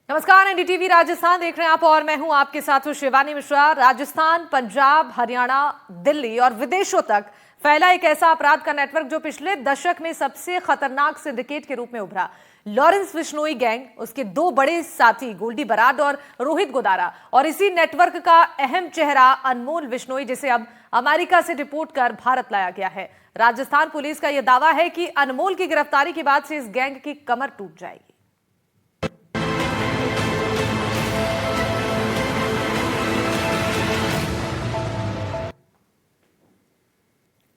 नमस्कार, एनडीटीवी राजस्थान देख रहे हैं आप और मैं हूं आपके साथ हूं शिवानी मिश्रा। राजस्थान, पंजाब, हरियाणा, दिल्ली और विदेशों तक फैला एक ऐसा अपराध का नेटवर्क जो पिछले दशक में सबसे खतरनाक सिंडिकेट के रूप में उभरा। लॉरेंस बिश्नोई गैंग, उसके दो बड़े साथी गोल्डी बराड और रोहित गोदारा, और इसी नेटवर्क का अहम चेहरा अनमोल बिश्नोई, जिसे अब अमेरिका से डिपोर्ट कर भारत लाया गया है। राजस्थान पुलिस का यह दावा है कि अनमोल की गिरफ्तारी के बाद से इस गैंग की कमर टूट जाएगी।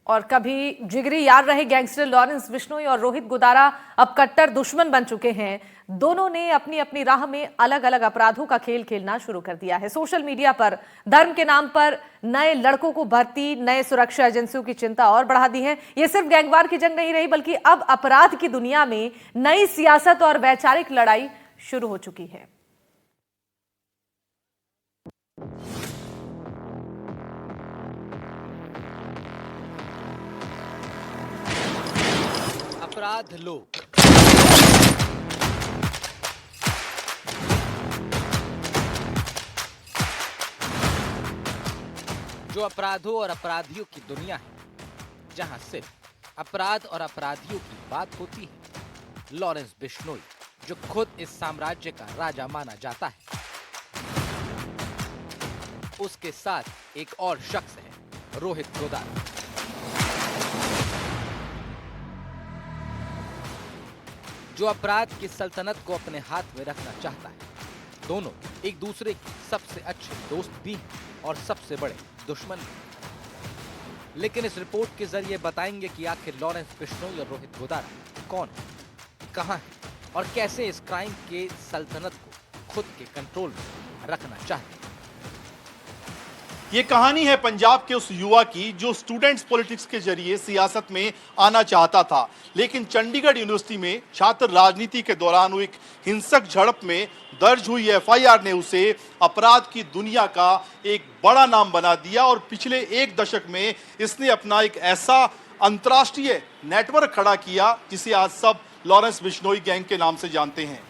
और कभी जिगरी यार रहे गैंगस्टर लॉरेंस बिश्नोई और रोहित गोदारा अब कट्टर दुश्मन बन चुके हैं। दोनों ने अपनी अपनी राह में अलग अलग अपराधों का खेल खेलना शुरू कर दिया है। सोशल मीडिया पर धर्म के नाम पर नए लड़कों को भर्ती, नए सुरक्षा एजेंसियों की चिंता और बढ़ा दी है। ये सिर्फ गैंगवार की जंग नहीं रही, बल्कि अब अपराध की दुनिया में नई सियासत और वैचारिक लड़ाई शुरू हो चुकी है। अपराध लोग जो अपराधों और अपराधियों की दुनिया है, जहां सिर्फ अपराध और अपराधियों की बात होती है। लॉरेंस बिश्नोई, जो खुद इस साम्राज्य का राजा माना जाता है, उसके साथ एक और शख्स है, रोहित गोदारा, जो अपराध की सल्तनत को अपने हाथ में रखना चाहता है। दोनों एक दूसरे के सबसे अच्छे दोस्त भी हैं और सबसे बड़े दुश्मन भी। लेकिन इस रिपोर्ट के जरिए बताएंगे कि आखिर लॉरेंस बिश्नोई और रोहित गोदारा कौन है, कहां है और कैसे इस क्राइम के सल्तनत को खुद के कंट्रोल में रखना चाहते हैं। ये कहानी है पंजाब के उस युवा की जो स्टूडेंट्स पॉलिटिक्स के जरिए सियासत में आना चाहता था, लेकिन चंडीगढ़ यूनिवर्सिटी में छात्र राजनीति के दौरान हुई एक हिंसक झड़प में दर्ज हुई एफआईआर ने उसे अपराध की दुनिया का एक बड़ा नाम बना दिया। और पिछले एक दशक में इसने अपना एक ऐसा अंतर्राष्ट्रीय नेटवर्क खड़ा किया जिसे आज सब लॉरेंस बिश्नोई गैंग के नाम से जानते हैं।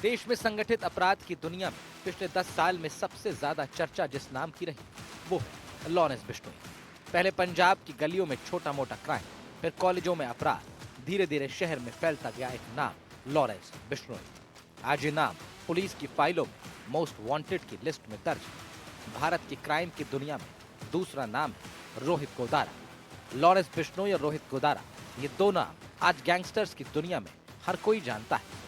देश में संगठित अपराध की दुनिया में पिछले 10 साल में सबसे ज्यादा चर्चा जिस नाम की रही, वो है लॉरेंस बिश्नोई। पहले पंजाब की गलियों में छोटा मोटा क्राइम, फिर कॉलेजों में अपराध, धीरे धीरे शहर में फैलता गया एक नाम, लॉरेंस बिश्नोई। आज ये नाम पुलिस की फाइलों में मोस्ट वांटेड की लिस्ट में दर्ज है। भारत की क्राइम की दुनिया में दूसरा नाम है रोहित गोदारा। लॉरेंस बिश्नोई और रोहित गोदारा, ये दो नाम आज गैंगस्टर्स की दुनिया में हर कोई जानता है।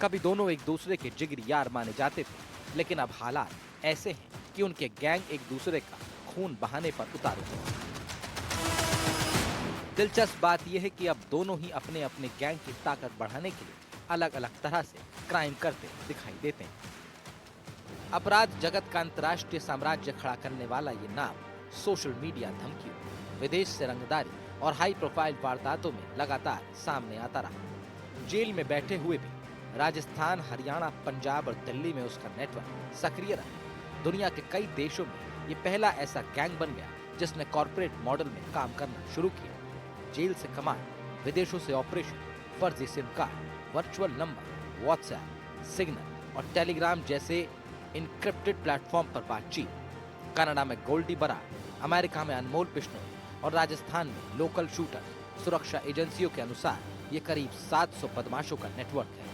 कभी दोनों एक दूसरे के जिगरी यार माने जाते थे, लेकिन अब हालात ऐसे हैं कि उनके गैंग एक दूसरे का खून बहाने पर उतारू हैं। दिलचस्प बात यह है कि अब दोनों ही अपने अपने गैंग की ताकत बढ़ाने के लिए अलग अलग तरह से क्राइम करते दिखाई देते हैं। अपराध जगत का अंतर्राष्ट्रीय साम्राज्य खड़ा करने वाला ये नाम सोशल मीडिया धमकियों, विदेश से रंगदारी और हाई प्रोफाइल वारदातों में लगातार सामने आता रहा। जेल में बैठे हुए भी राजस्थान, हरियाणा, पंजाब और दिल्ली में उसका नेटवर्क सक्रिय रहा। दुनिया के कई देशों में ये पहला ऐसा गैंग बन गया जिसने कॉर्पोरेट मॉडल में काम करना शुरू किया। जेल से कमांड, विदेशों से ऑपरेशन, फर्जी SIM card, virtual number, WhatsApp, signal और टेलीग्राम जैसे इनक्रिप्टेड प्लेटफॉर्म पर बातचीत। कनाडा में गोल्डी बराड, अमेरिका में अनमोल बिश्नोई और राजस्थान में लोकल शूटर। सुरक्षा एजेंसियों के अनुसार ये करीब 700 बदमाशों का नेटवर्क है।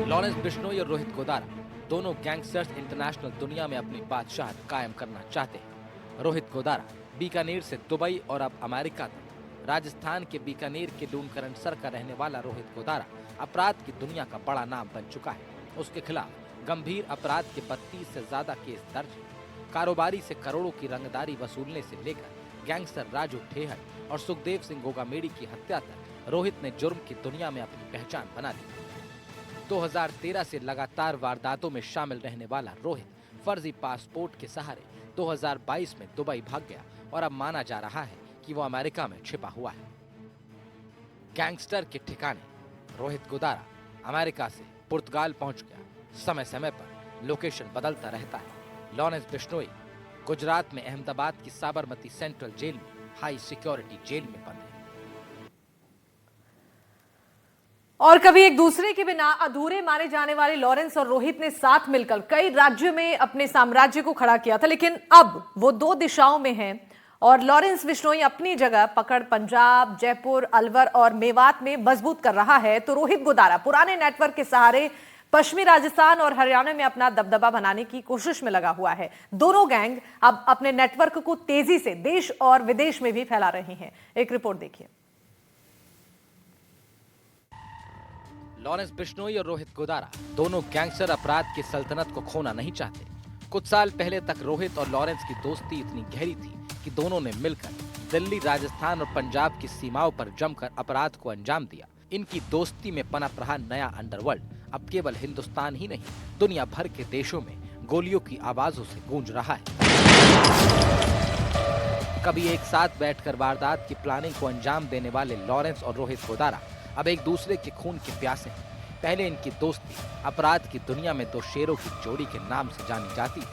लॉरेंस बिश्नोई और रोहित गोदारा दोनों गैंगस्टर्स इंटरनेशनल दुनिया में अपनी बादशाहत कायम करना चाहते हैं। रोहित गोदारा बीकानेर से दुबई और अब अमेरिका तक। राजस्थान के बीकानेर के डूनकरनसर का रहने वाला रोहित गोदारा अपराध की दुनिया का बड़ा नाम बन चुका है। उसके खिलाफ गंभीर अपराध के 32 से ज्यादा केस दर्ज हैं। कारोबारी से करोड़ों की रंगदारी वसूलने से लेकर गैंगस्टर राजू ठेहर और सुखदेव सिंह गोगामेड़ी की हत्या तक रोहित ने जुर्म की दुनिया में अपनी पहचान बना ली। 2013 से लगातार वारदातों में शामिल रहने वाला रोहित फर्जी पासपोर्ट के सहारे 2022 में दुबई भाग गया और अब माना जा रहा है कि वो अमेरिका में छिपा हुआ है। गैंगस्टर के ठिकाने रोहित गोदारा अमेरिका से पुर्तगाल पहुंच गया। समय समय पर लोकेशन बदलता रहता है। लॉरेंस बिश्नोई गुजरात में अहमदाबाद की साबरमती सेंट्रल जेल में हाई सिक्योरिटी जेल में बंद है। और कभी एक दूसरे के बिना अधूरे माने जाने वाले लॉरेंस और रोहित ने साथ मिलकर कई राज्यों में अपने साम्राज्य को खड़ा किया था, लेकिन अब वो दो दिशाओं में हैं और लॉरेंस बिश्नोई अपनी जगह पकड़ पंजाब, जयपुर, अलवर और मेवात में मजबूत कर रहा है, तो रोहित गोदारा पुराने नेटवर्क के सहारे पश्चिमी राजस्थान और हरियाणा में अपना दबदबा बनाने की कोशिश में लगा हुआ है। दोनों गैंग अब अपने नेटवर्क को तेजी से देश और विदेश में भी फैला रहे हैं। एक रिपोर्ट देखिए। लॉरेंस बिश्नोई और रोहित गोदारा दोनों गैंगस्टर अपराध की सल्तनत को खोना नहीं चाहते। कुछ साल पहले तक रोहित और लॉरेंस की दोस्ती इतनी गहरी थी कि दोनों ने मिलकर दिल्ली, राजस्थान और पंजाब की सीमाओं पर जमकर अपराध को अंजाम दिया। इनकी दोस्ती में पनप रहा नया अंडरवर्ल्ड अब केवल हिंदुस्तान ही नहीं, दुनिया भर के देशों में गोलियों की आवाजों से गूंज रहा है। कभी एक साथ बैठकर वारदात की प्लानिंग को अंजाम देने वाले लॉरेंस और रोहित गोदारा अब एक दूसरे के खून के प्यासे हैं। पहले इनकी दोस्ती अपराध की दुनिया में दो शेरों की जोड़ी के नाम से जानी जाती थी,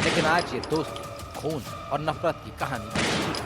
लेकिन आज ये दोस्ती खून और नफरत की कहानी बन चुकी है।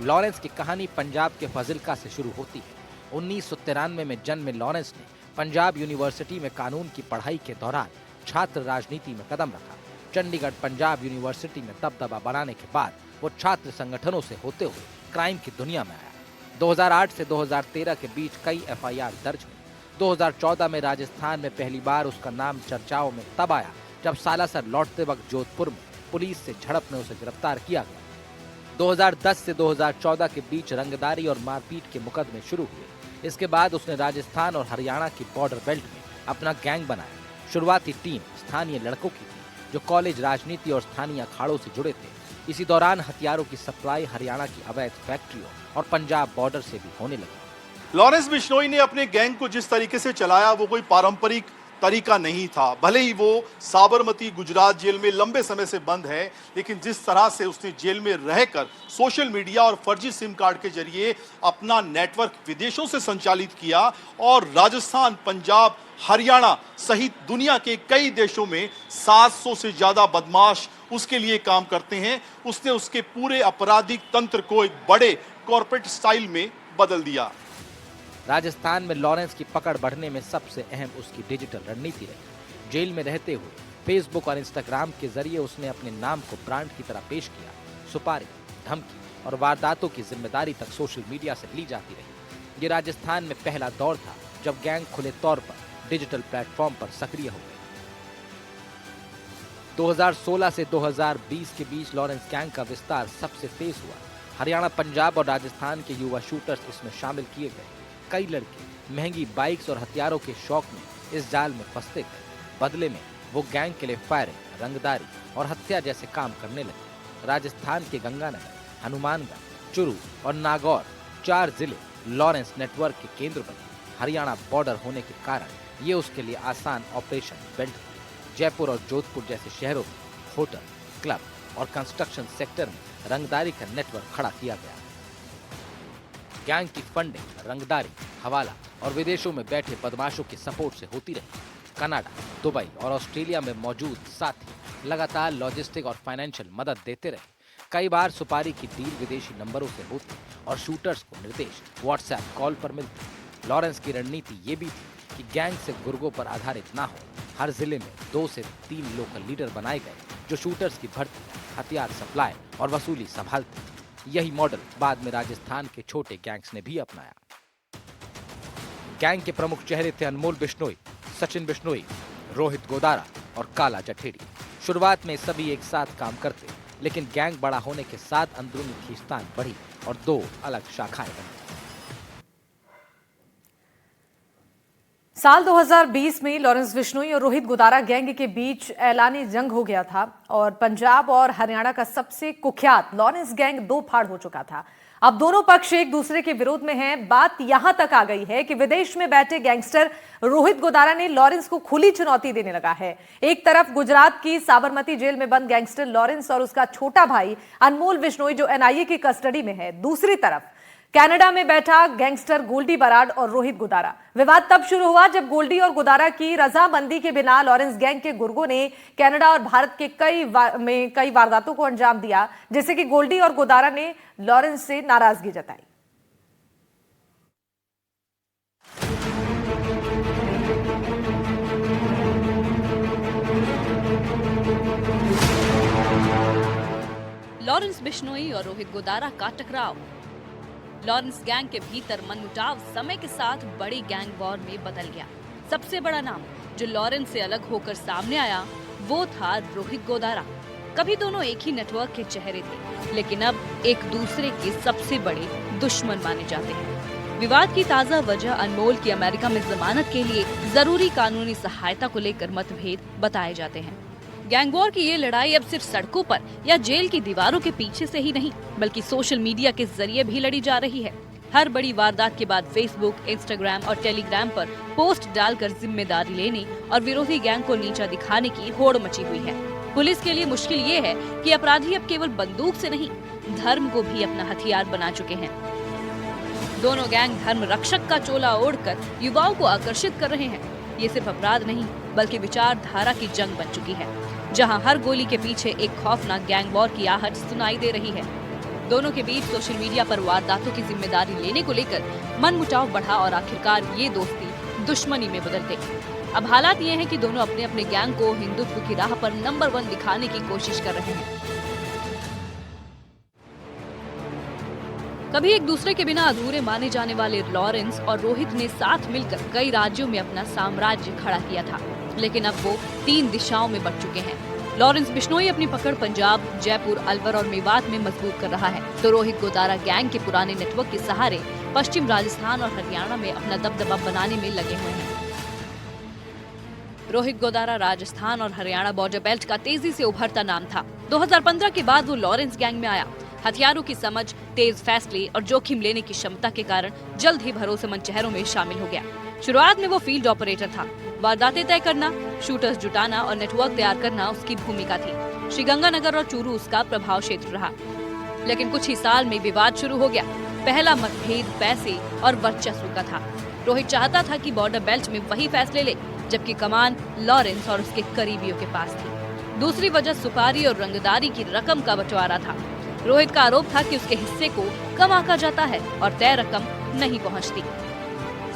लॉरेंस की कहानी पंजाब के फाजिल्का से शुरू होती है। 1993 में जन्मे लॉरेंस ने पंजाब यूनिवर्सिटी में कानून की पढ़ाई के दौरान छात्र राजनीति में कदम रखा। चंडीगढ़ पंजाब यूनिवर्सिटी में दबदबा बनाने के बाद वो छात्र संगठनों से होते हुए क्राइम की दुनिया में आया। 2008 से 2013 के बीच कई एफआईआर दर्ज हुई। 2014 में राजस्थान में पहली बार उसका नाम चर्चाओं में तब आया जब सालासर लौटते वक्त जोधपुर में पुलिस से झड़प में उसे गिरफ्तार किया गया। 2010 से 2014 के बीच रंगदारी और मारपीट के मुकदमे शुरू हुए। इसके बाद उसने राजस्थान और हरियाणा की बॉर्डर बेल्ट में अपना गैंग बनाया। शुरुआती टीम स्थानीय लड़कों की थी जो कॉलेज, राजनीति और स्थानीय अखाड़ों से जुड़े थे। इसी दौरान हथियारों की सप्लाई हरियाणा की अवैध फैक्ट्रियों और पंजाब बॉर्डर से भी होने लगी। लॉरेंस बिश्नोई ने अपने गैंग को जिस तरीके से चलाया वो कोई पारंपरिक तरीका नहीं था। भले ही वो साबरमती गुजरात जेल में लंबे समय से बंद है, लेकिन जिस तरह से उसने जेल में रहकर सोशल मीडिया और फर्जी सिम कार्ड के जरिए अपना नेटवर्क विदेशों से संचालित किया और राजस्थान, पंजाब, हरियाणा सहित दुनिया के कई देशों में 700 से ज्यादा बदमाश उसके लिए काम करते हैं, उसने उसके पूरे आपराधिक तंत्र को एक बड़े कॉर्पोरेट स्टाइल में बदल दिया। राजस्थान में लॉरेंस की पकड़ बढ़ने में सबसे अहम उसकी डिजिटल रणनीति रही। जेल में रहते हुए फेसबुक और इंस्टाग्राम के जरिए उसने अपने नाम को ब्रांड की तरह पेश किया। सुपारी, धमकी और वारदातों की जिम्मेदारी तक सोशल मीडिया से ली जाती रही। ये राजस्थान में पहला दौर था जब गैंग खुले तौर पर डिजिटल प्लेटफॉर्म पर सक्रिय हो गए। 2016 से 2020 के बीच लॉरेंस गैंग का विस्तार सबसे तेज हुआ। हरियाणा, पंजाब और राजस्थान के युवा शूटर्स इसमें शामिल किए गए। कई लड़के महंगी बाइक्स और हथियारों के शौक में इस जाल में फंसते गए। बदले में वो गैंग के लिए फायरिंग, रंगदारी और हत्या जैसे काम करने लगे। राजस्थान के गंगानगर, हनुमानगढ़, चुरू और नागौर 4 जिले लॉरेंस नेटवर्क के केंद्र बने। हरियाणा बॉर्डर होने के कारण ये उसके लिए आसान ऑपरेशन बेल्ट हुई। जयपुर और जोधपुर जैसे शहरों में होटल, क्लब और कंस्ट्रक्शन सेक्टर में रंगदारी का नेटवर्क खड़ा किया गया। गैंग की फंडिंग, रंगदारी, हवाला और विदेशों में बैठे बदमाशों के सपोर्ट से होती रही। कनाडा, दुबई और ऑस्ट्रेलिया में मौजूद साथी लगातार लॉजिस्टिक और फाइनेंशियल मदद देते रहे। कई बार सुपारी की डील विदेशी नंबरों से होती और शूटर्स को निर्देश व्हाट्सएप कॉल पर मिलते। लॉरेंस की रणनीति ये भी थी कि गैंग से गुर्गों पर आधारित ना हो। हर जिले में 2 से 3 लोकल लीडर बनाए गए जो शूटर्स की भर्ती, हथियार सप्लाई और वसूली संभालते। यही मॉडल बाद में राजस्थान के छोटे गैंग्स ने भी अपनाया। गैंग के प्रमुख चेहरे थे अनमोल बिश्नोई, सचिन बिश्नोई, रोहित गोदारा और काला जठेड़ी। शुरुआत में सभी एक साथ काम करते, लेकिन गैंग बड़ा होने के साथ अंदरूनी खींचतान बढ़ी और 2 अलग शाखाएं बनी। साल 2020 में लॉरेंस बिश्नोई और रोहित गोदारा गैंग के बीच ऐलानी जंग हो गया था और पंजाब और हरियाणा का सबसे कुख्यात लॉरेंस गैंग 2 फाड़ हो चुका था। अब दोनों पक्ष एक दूसरे के विरोध में हैं। बात यहां तक आ गई है कि विदेश में बैठे गैंगस्टर रोहित गोदारा ने लॉरेंस को खुली चुनौती देने लगा है। एक तरफ गुजरात की साबरमती जेल में बंद गैंगस्टर लॉरेंस और उसका छोटा भाई अनमोल बिश्नोई जो एनआईए की कस्टडी में है। दूसरी तरफ कनाडा में बैठा गैंगस्टर गोल्डी बराड और रोहित गोदारा। विवाद तब शुरू हुआ जब गोल्डी और गोदारा की रजामंदी के बिना लॉरेंस गैंग के गुर्गों ने कनाडा और भारत के कई वारदातों को अंजाम दिया, जिससे कि गोल्डी और गोदारा ने लॉरेंस से नाराजगी जताई। लॉरेंस बिश्नोई और रोहित गोदारा का टकराव। लॉरेंस गैंग के भीतर मनमुटाव समय के साथ बड़ी गैंग वॉर में बदल गया। सबसे बड़ा नाम जो लॉरेंस से अलग होकर सामने आया वो था रोहित गोदारा। कभी दोनों एक ही नेटवर्क के चेहरे थे, लेकिन अब एक दूसरे के सबसे बड़े दुश्मन माने जाते हैं। विवाद की ताजा वजह अनमोल की अमेरिका में जमानत के लिए जरूरी कानूनी सहायता को लेकर मतभेद बताए जाते हैं। गैंग वॉर की ये लड़ाई अब सिर्फ सड़कों पर या जेल की दीवारों के पीछे से ही नहीं, बल्कि सोशल मीडिया के जरिए भी लड़ी जा रही है। हर बड़ी वारदात के बाद फेसबुक, इंस्टाग्राम और टेलीग्राम पर पोस्ट डालकर जिम्मेदारी लेने और विरोधी गैंग को नीचा दिखाने की होड़ मची हुई है। पुलिस के लिए मुश्किल ये है कि अपराधी अब केवल बंदूक से नहीं, धर्म को भी अपना हथियार बना चुके हैं। दोनों गैंग धर्म रक्षक का चोला ओढ़कर युवाओं को आकर्षित कर रहे हैं। ये सिर्फ अपराध नहीं, बल्कि विचारधारा की जंग बन चुकी है, जहां हर गोली के पीछे एक खौफनाक गैंग वॉर की आहट सुनाई दे रही है। दोनों के बीच सोशल मीडिया पर वारदातों की जिम्मेदारी लेने को लेकर मनमुटाव बढ़ा और आखिरकार ये दोस्ती दुश्मनी में बदल गई। अब हालात ये हैं कि दोनों अपने अपने गैंग को हिंदुत्व की राह पर नंबर 1 दिखाने की कोशिश कर रहे हैं। कभी एक दूसरे के बिना अधूरे माने जाने वाले लॉरेंस और रोहित ने साथ मिलकर कई राज्यों में अपना साम्राज्य खड़ा किया था, लेकिन अब वो 3 दिशाओं में बढ़ चुके हैं। लॉरेंस बिश्नोई अपनी पकड़ पंजाब, जयपुर, अलवर और मेवात में मजबूत कर रहा है, तो रोहित गोदारा गैंग के पुराने नेटवर्क के सहारे पश्चिम राजस्थान और हरियाणा में अपना दबदबा बनाने में लगे हुए हैं। रोहित गोदारा राजस्थान और हरियाणा बॉर्डर बेल्ट का तेजी से उभरता नाम था। 2015 के बाद वो लॉरेंस गैंग में आया। हथियारों की समझ, तेज फैसले और जोखिम लेने की क्षमता के कारण जल्द ही भरोसेमंद चेहरों में शामिल हो गया। शुरुआत में वो फील्ड ऑपरेटर था। वारदातें तय करना, शूटर्स जुटाना और नेटवर्क तैयार करना उसकी भूमिका थी। श्रीगंगानगर और चूरू उसका प्रभाव क्षेत्र रहा। लेकिन कुछ ही साल में विवाद शुरू हो गया। पहला मतभेद पैसे और वर्चस्व का था। रोहित चाहता था कि बॉर्डर बेल्ट में वही फैसले ले, जबकि कमान लॉरेंस और उसके करीबियों के पास थी। दूसरी वजह सुपारी और रंगदारी की रकम का बंटवारा था। रोहित का आरोप था कि उसके हिस्से को कम आंका जाता है और तय रकम नहीं पहुंचती।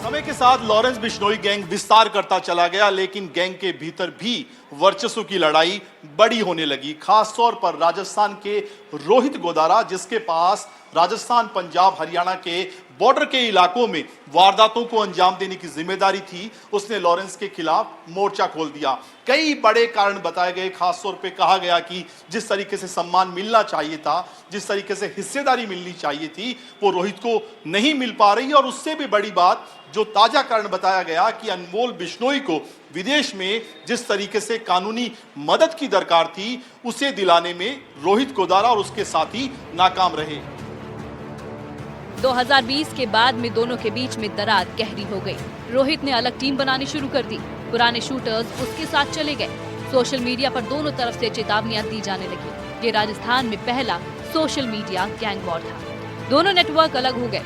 समय के साथ लॉरेंस बिश्नोई गैंग विस्तार करता चला गया, लेकिन गैंग के भीतर भी वर्चस्व की लड़ाई बड़ी होने लगी। खास तौर पर राजस्थान के रोहित गोदारा, जिसके पास राजस्थान, पंजाब, हरियाणा के बॉर्डर के इलाकों में वारदातों को अंजाम देने की जिम्मेदारी थी, उसने लॉरेंस के खिलाफ मोर्चा खोल दिया। कई बड़े कारण बताए गए। खास तौर पे कहा गया कि जिस तरीके से सम्मान मिलना चाहिए था, जिस तरीके से हिस्सेदारी मिलनी चाहिए थी, वो रोहित को नहीं मिल पा रही। और उससे भी बड़ी बात, जो ताजा कारण बताया गया कि अनमोल बिश्नोई को विदेश में जिस तरीके से कानूनी मदद की दरकार थी, उसे दिलाने में रोहित गोदारा और उसके साथी नाकाम रहे। 2020 के बाद में दोनों के बीच में दरार गहरी हो गई। रोहित ने अलग टीम बनानी शुरू कर दी। पुराने शूटर्स उसके साथ चले गए। सोशल मीडिया पर दोनों तरफ से चेतावनियां दी जाने लगी। ये राजस्थान में पहला सोशल मीडिया गैंग वॉर था। दोनों नेटवर्क अलग हो गए।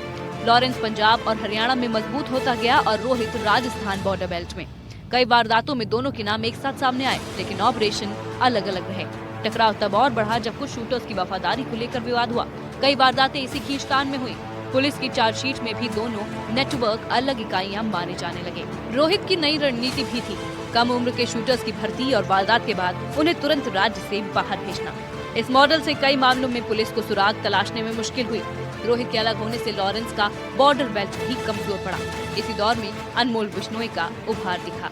लॉरेंस पंजाब और हरियाणा में मजबूत होता गया और रोहित राजस्थान बॉर्डर बेल्ट में। कई वारदातों में दोनों के नाम एक साथ सामने आए, लेकिन ऑपरेशन अलग अलग रहे। टकराव तब और बढ़ा जब कुछ शूटर्स की वफादारी को लेकर विवाद हुआ। कई वारदातें इसी खींचतान में हुई। पुलिस की चार्जशीट में भी दोनों नेटवर्क अलग इकाइयां माने जाने लगे। रोहित की नई रणनीति भी थी, कम उम्र के शूटर्स की भर्ती और वारदात के बाद उन्हें तुरंत राज्य से बाहर भेजना। इस मॉडल से कई मामलों में पुलिस को सुराग तलाशने में मुश्किल हुई। रोहित के अलग होने से लॉरेंस का बॉर्डर बेल्ट भी कमजोर पड़ा। इसी दौर में अनमोल बिश्नोई का उभार दिखा।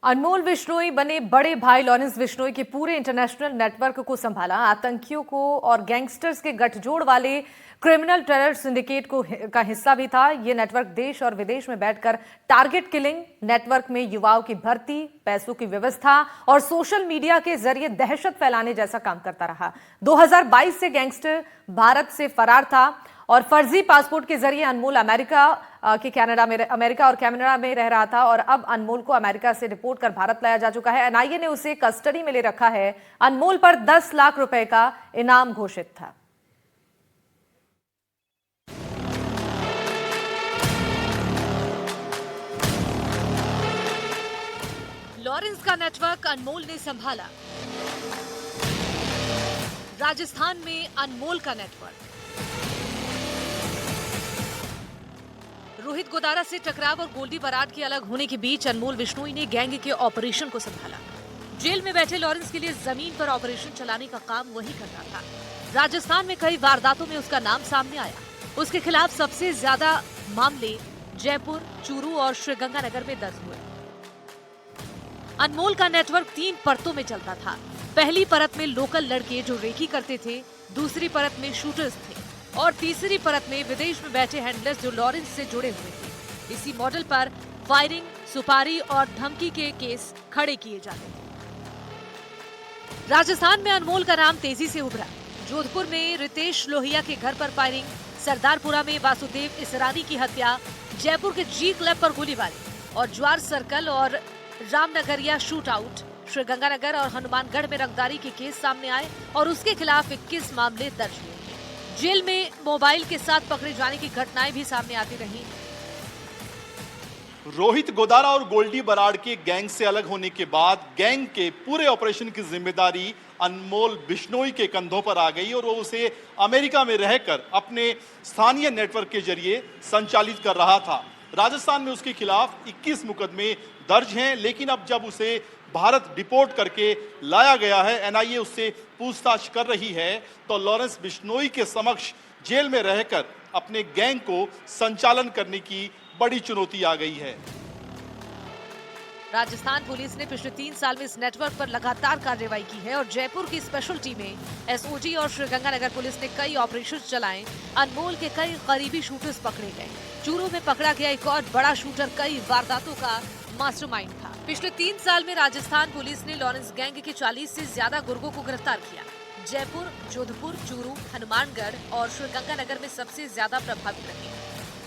अनमोल बिश्नोई बने बड़े भाई लॉरेंस बिश्नोई के पूरे इंटरनेशनल नेटवर्क को संभाला। आतंकियों को और गैंगस्टर्स के गठजोड़ वाले क्रिमिनल टेरर सिंडिकेट का हिस्सा भी था। ये नेटवर्क देश और विदेश में बैठकर टारगेट किलिंग, नेटवर्क में युवाओं की भर्ती, पैसों की व्यवस्था और सोशल मीडिया के जरिए दहशत फैलाने जैसा काम करता रहा। 2022 से गैंगस्टर भारत से फरार था और फर्जी पासपोर्ट के जरिए अनमोल अमेरिका और कनाडा में रह रहा था और अब अनमोल को अमेरिका से डिपोर्ट कर भारत लाया जा चुका है। एनआईए ने उसे कस्टडी में ले रखा है। अनमोल पर 10 लाख रुपए का इनाम घोषित था। लॉरेंस का नेटवर्क अनमोल ने संभाला। राजस्थान में अनमोल का नेटवर्क। रोहित गोदारा से टकराव और गोल्डी बराड के अलग होने के बीच अनमोल बिश्नोई ने गैंग के ऑपरेशन को संभाला। जेल में बैठे लॉरेंस के लिए जमीन पर ऑपरेशन चलाने का काम वही करता था। राजस्थान में कई वारदातों में उसका नाम सामने आया। उसके खिलाफ सबसे ज्यादा मामले जयपुर, चूरू और श्रीगंगानगर में दर्ज हुए। अनमोल का नेटवर्क 3 परतों में चलता था। पहली परत में लोकल लड़के जो रेकी करते थे, दूसरी परत में शूटर्स थे और तीसरी परत में विदेश में बैठे हैंडलर्स जो लॉरेंस से जुड़े हुए थे। इसी मॉडल पर फायरिंग, सुपारी और धमकी के केस खड़े किए जाते थे। राजस्थान में अनमोल का नाम तेजी से उभरा। जोधपुर में रितेश लोहिया के घर पर फायरिंग, सरदारपुरा में वासुदेव इसरानी की हत्या, जयपुर के जी क्लब पर गोलीबारी और ज्वार सर्कल और रामनगरिया शूट आउट, श्रीगंगानगर और हनुमानगढ़ में रंगदारी के केस सामने आए और उसके खिलाफ 21 मामले दर्ज हुए। जेल में मोबाइल के साथ पकड़े जाने की घटनाएं भी सामने आती रही। रोहित गोदारा और गोल्डी बराड़ के गैंग से अलग होने के बाद गैंग के पूरे ऑपरेशन की जिम्मेदारी अनमोल बिश्नोई के कंधों पर आ गई और वो उसे अमेरिका में रहकर अपने स्थानीय नेटवर्क के जरिए संचालित कर रहा था। राजस्थान में उसके खिलाफ 21 मुकदमे दर्ज हैं, लेकिन अब जब उसे भारत डिपोर्ट करके लाया गया है, एनआईए उससे पूछताछ कर रही है, तो लॉरेंस बिश्नोई के समक्ष जेल में रहकर अपने गैंग को संचालन करने की बड़ी चुनौती आ गई है। राजस्थान पुलिस ने पिछले 3 साल में इस नेटवर्क पर लगातार कार्रवाई की है और जयपुर की स्पेशल टीमें, एसओजी और श्रीगंगानगर पुलिस ने कई ऑपरेशन चलाए। अनमोल के कई करीबी शूटर्स पकड़े गए। चूरू में पकड़ा गया एक और बड़ा शूटर कई वारदातों का मास्टरमाइंड था। पिछले 3 साल में राजस्थान पुलिस ने लॉरेंस गैंग के 40 से ज्यादा गुर्गों को गिरफ्तार किया। जयपुर, जोधपुर, चूरू, हनुमानगढ़ और श्रीगंगानगर में सबसे ज्यादा प्रभावित रहे।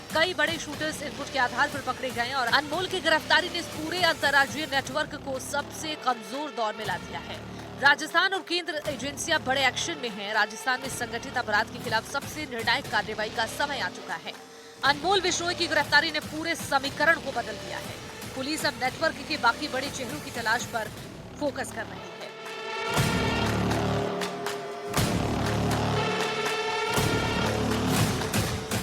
कई बड़े शूटर्स इनपुट के आधार पर पकड़े गए और अनमोल की गिरफ्तारी ने इस पूरे अंतर्राज्यीय नेटवर्क को सबसे कमजोर दौर में ला दिया है। राजस्थान और केंद्र एजेंसियां बड़े एक्शन में हैं। राजस्थान में संगठित अपराध के खिलाफ सबसे निर्णायक कार्रवाई का समय आ चुका है। अनमोल बिश्नोई की गिरफ्तारी ने पूरे समीकरण को बदल दिया है। पुलिस अब नेटवर्क के बाकी बड़े चेहरों की तलाश पर फोकस कर रही है।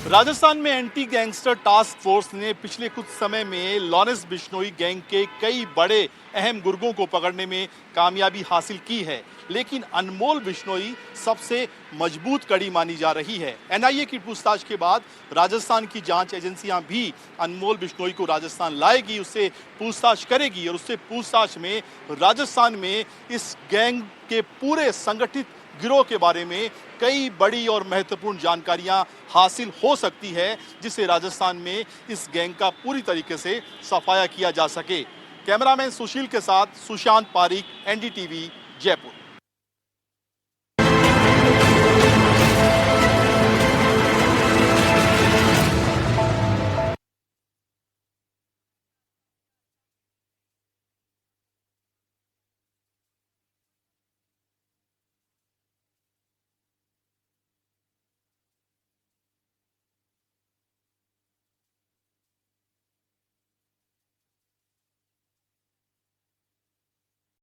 राजस्थान में एंटी गैंगस्टर टास्क फोर्स ने पिछले कुछ समय में लॉरेंस बिश्नोई गैंग के कई बड़े अहम गुर्गों को पकड़ने में कामयाबी हासिल की है, लेकिन अनमोल बिश्नोई सबसे मजबूत कड़ी मानी जा रही है। एनआईए की पूछताछ के बाद राजस्थान की जांच एजेंसियां भी अनमोल बिश्नोई को राजस्थान लाएगी, उससे पूछताछ करेगी और उससे पूछताछ में राजस्थान में इस गैंग के पूरे संगठित गिरोह के बारे में कई बड़ी और महत्वपूर्ण जानकारियां हासिल हो सकती है, जिससे राजस्थान में इस गैंग का पूरी तरीके से सफाया किया जा सके। कैमरामैन सुशील के साथ सुशांत पारिक, एनडीटीवी, जयपुर।